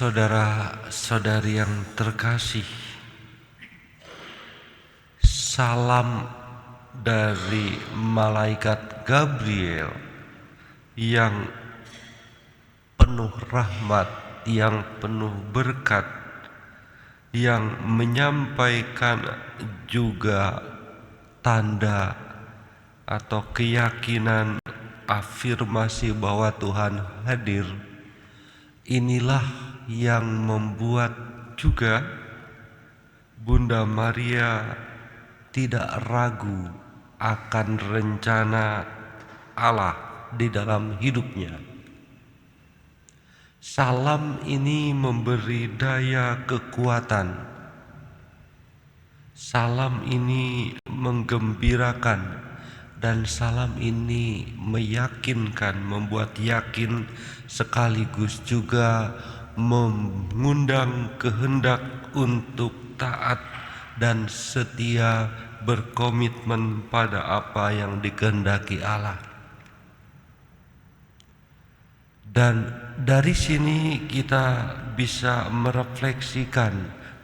Saudara-saudari yang terkasih, salam dari malaikat Gabriel yang penuh rahmat, yang penuh berkat, yang menyampaikan juga tanda atau keyakinan afirmasi bahwa Tuhan hadir. Inilah yang membuat juga Bunda Maria tidak ragu akan rencana Allah di dalam hidupnya. Salam ini memberi daya kekuatan. Salam ini menggembirakan, dan salam ini meyakinkan, membuat yakin sekaligus juga mengundang kehendak untuk taat dan setia berkomitmen pada apa yang dikehendaki Allah. Dan dari sini kita bisa merefleksikan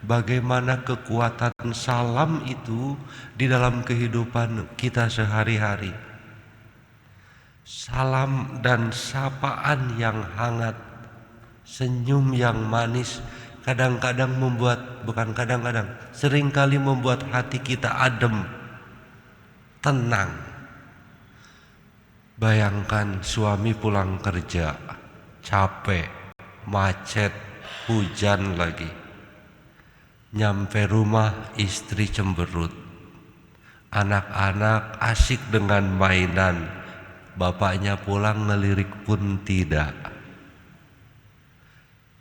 bagaimana kekuatan salam itu di dalam kehidupan kita sehari-hari. Salam dan sapaan yang hangat, senyum yang manis kadang-kadang seringkali membuat hati kita adem, tenang. Bayangkan suami pulang kerja, capek, macet, hujan lagi. Nyampe rumah istri cemberut, anak-anak asik dengan mainan, bapaknya pulang ngelirik pun tidak.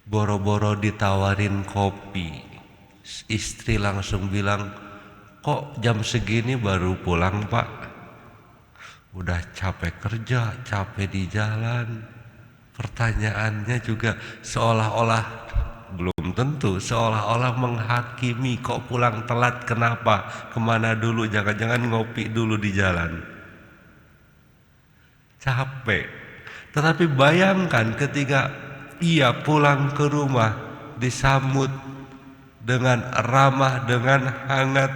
Boro-boro ditawarin kopi, istri langsung bilang, "Kok jam segini baru pulang, Pak? Udah capek kerja, capek di jalan." Pertanyaannya juga seolah-olah belum tentu, seolah-olah menghakimi, "Kok pulang telat, kenapa? Kemana dulu? Jangan-jangan ngopi dulu di jalan." Capek. Tetapi bayangkan ketika ia pulang ke rumah, disambut dengan ramah, dengan hangat,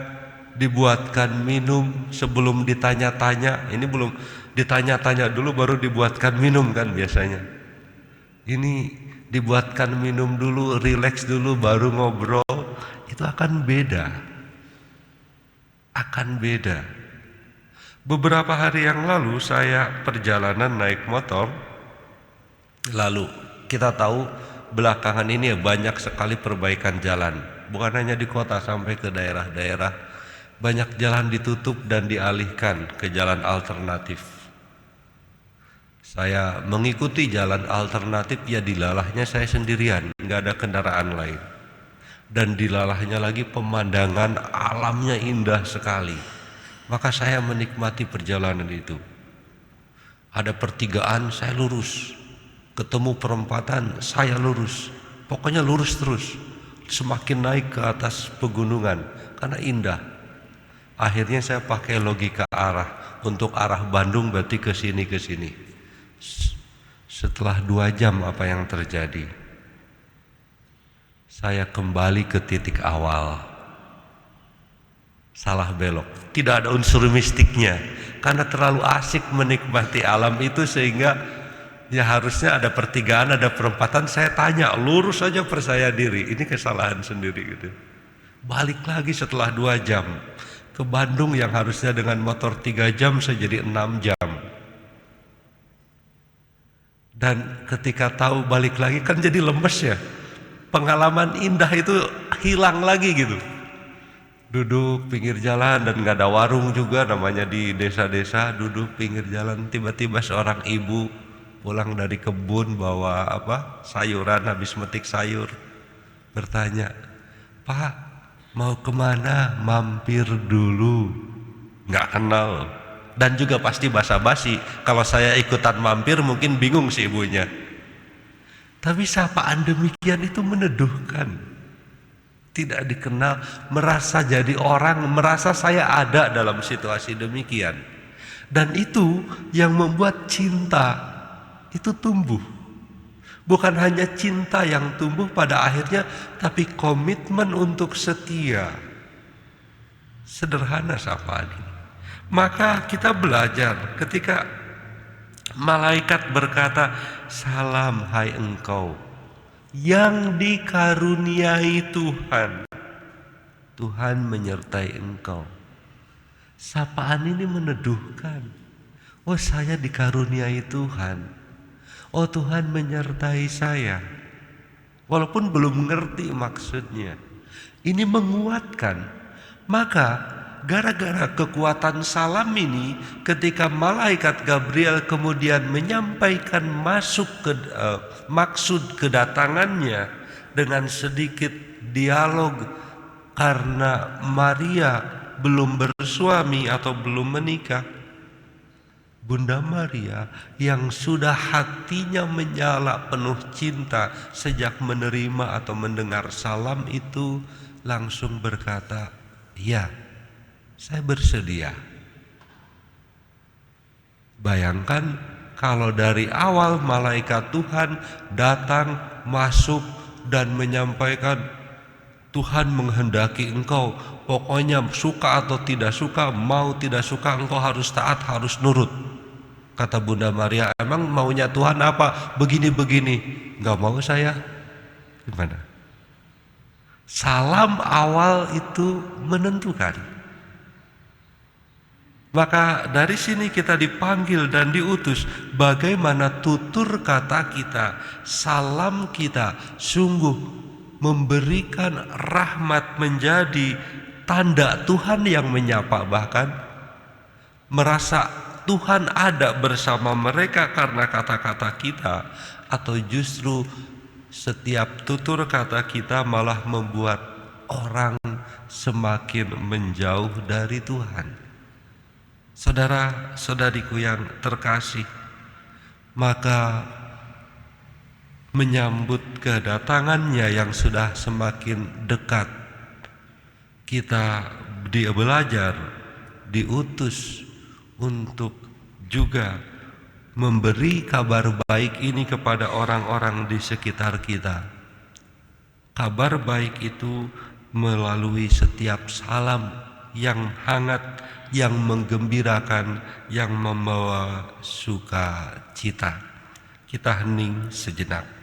dibuatkan minum sebelum ditanya-tanya. Ini belum ditanya-tanya dulu baru dibuatkan minum kan biasanya. Ini dibuatkan minum dulu, rileks dulu, baru ngobrol. Itu akan beda. Beberapa hari yang lalu saya perjalanan naik motor. Lalu kita tahu belakangan ini banyak sekali perbaikan jalan. Bukan hanya di kota, sampai ke daerah-daerah banyak jalan ditutup dan dialihkan ke jalan alternatif. Saya mengikuti jalan alternatif, ya dilalahnya saya sendirian, nggak ada kendaraan lain. Dan dilalahnya lagi pemandangan alamnya indah sekali. Maka saya menikmati perjalanan itu. Ada pertigaan, saya lurus. Ketemu perempatan, saya lurus. Pokoknya lurus terus. Semakin naik ke atas pegunungan, karena indah. Akhirnya saya pakai logika arah. Untuk arah Bandung berarti ke sini. Setelah 2 jam apa yang terjadi? Saya kembali ke titik awal. Salah belok. Tidak ada unsur mistiknya. Karena terlalu asik menikmati alam itu, sehingga ya harusnya ada pertigaan, ada perempatan, saya tanya, lurus saja percaya diri. Ini kesalahan sendiri gitu. Balik lagi setelah 2 jam ke Bandung yang harusnya dengan motor 3 jam saya jadi 6 jam. Dan ketika tahu balik lagi kan jadi lemes ya. Pengalaman indah itu hilang lagi gitu. Duduk pinggir jalan dan gak ada warung juga, namanya di desa-desa. Duduk pinggir jalan, tiba-tiba seorang ibu pulang dari kebun bawa sayuran, habis metik sayur, bertanya, "Pak, mau kemana? Mampir dulu." Gak kenal, dan juga pasti basa-basi. Kalau saya ikutan mampir mungkin bingung si ibunya. Tapi sapaan demikian itu meneduhkan. Tidak dikenal, merasa jadi orang, merasa saya ada dalam situasi demikian. Dan itu yang membuat cinta itu tumbuh. Bukan hanya cinta yang tumbuh pada akhirnya, tapi komitmen untuk setia. Sederhana sapaan ini. Maka kita belajar ketika malaikat berkata, "Salam hai engkau yang dikaruniai Tuhan." Tuhan menyertai engkau. Sapaan ini meneduhkan. Oh, saya dikaruniai Tuhan. Oh, Tuhan menyertai saya. Walaupun belum mengerti maksudnya. Ini menguatkan. Maka gara-gara kekuatan salam ini, ketika malaikat Gabriel kemudian menyampaikan maksud kedatangannya dengan sedikit dialog, karena Maria belum bersuami atau belum menikah, Bunda Maria yang sudah hatinya menyala penuh cinta sejak menerima atau mendengar salam itu langsung berkata, "Ya, saya bersedia." Bayangkan kalau dari awal malaikat Tuhan datang, masuk dan menyampaikan, "Tuhan menghendaki engkau, pokoknya suka atau tidak suka, mau tidak suka, engkau harus taat, harus nurut." Kata Bunda Maria, "Emang maunya Tuhan apa? Begini-begini." "Gak mau saya." Gimana? Salam awal itu menentukan. Maka dari sini kita dipanggil dan diutus. Bagaimana tutur kata kita, salam kita sungguh memberikan rahmat, menjadi tanda Tuhan yang menyapa, bahkan merasa Tuhan ada bersama mereka karena kata-kata kita, atau justru setiap tutur kata kita malah membuat orang semakin menjauh dari Tuhan. Saudara-saudariku yang terkasih, maka menyambut kedatangannya yang sudah semakin dekat, kita belajar, diutus untuk juga memberi kabar baik ini kepada orang-orang di sekitar kita. Kabar baik itu melalui setiap salam yang hangat, yang menggembirakan, yang membawa sukacita. Kita hening sejenak.